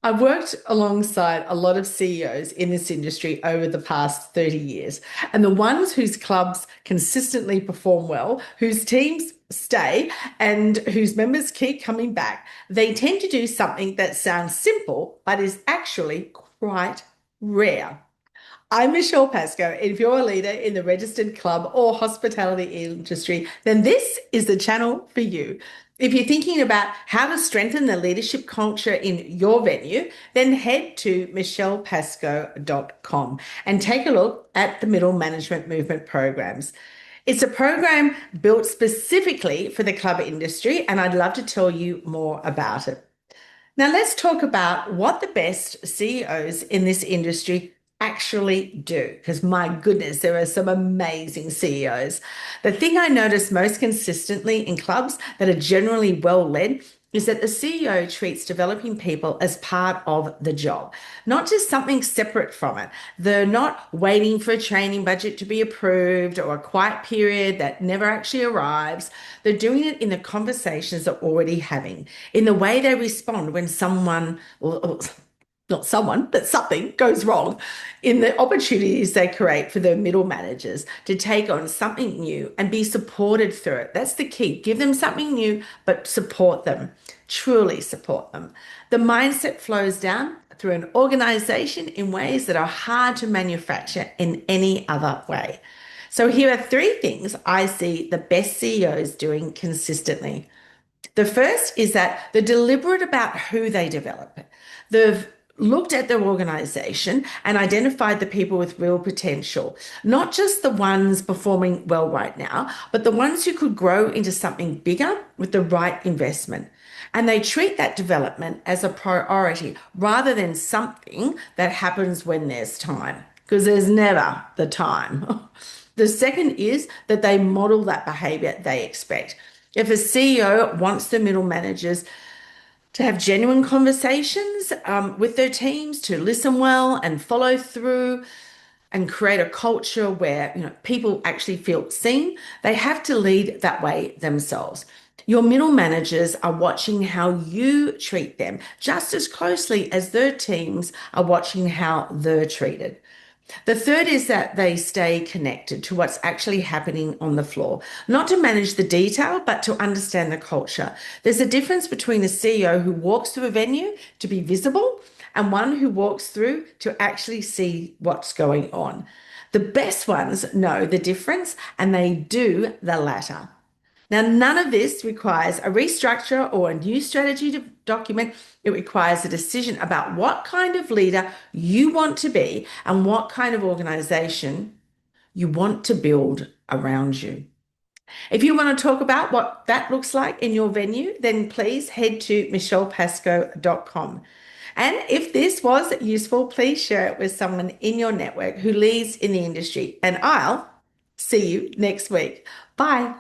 I've worked alongside a lot of CEOs in this industry over the past 30 years, and the ones whose clubs consistently perform well, whose teams stay, and whose members keep coming back, they tend to do something that sounds simple but is actually quite rare. I'm Michelle Pascoe. If you're a leader in the registered club or hospitality industry, then this is the channel for you. If you're thinking about how to strengthen the leadership culture in your venue, then head to michellepascoe.com and take a look at the Middle Management Movement programs. It's a program built specifically for the club industry, and I'd love to tell you more about it. Now, let's talk about what the best CEOs in this industry actually do, because my goodness, there are some amazing CEOs. The thing I notice most consistently in clubs that are generally well led is that the CEO treats developing people as part of the job, not just something separate from it. They're not waiting for a training budget to be approved or a quiet period that never actually arrives. They're doing it in the conversations they're already having, in the way they respond when someone, or not someone, but something goes wrong, in the opportunities they create for their middle managers to take on something new and be supported through it. That's the key. Give them something new, but support them, truly support them. The mindset flows down through an organization in ways that are hard to manufacture in any other way. So here are three things I see the best CEOs doing consistently. The first is that they're deliberate about who they develop. They've looked at their organization and identified the people with real potential, not just the ones performing well right now, but the ones who could grow into something bigger with the right investment. And they treat that development as a priority rather than something that happens when there's time, because there's never the time. The second is that they model that behavior they expect. If a CEO wants the middle managers to have genuine conversations with their teams, to listen well and follow through and create a culture where people actually feel seen, they have to lead that way themselves. Your middle managers are watching how you treat them just as closely as their teams are watching how they're treated. The third is that they stay connected to what's actually happening on the floor, not to manage the detail, but to understand the culture. There's a difference between a CEO who walks through a venue to be visible and one who walks through to actually see what's going on. The best ones know the difference and they do the latter. Now, none of this requires a restructure or a new strategy to document. It requires a decision about what kind of leader you want to be and what kind of organization you want to build around you. If you want to talk about what that looks like in your venue, then please head to michellepascoe.com. And if this was useful, please share it with someone in your network who leads in the industry. And I'll see you next week. Bye.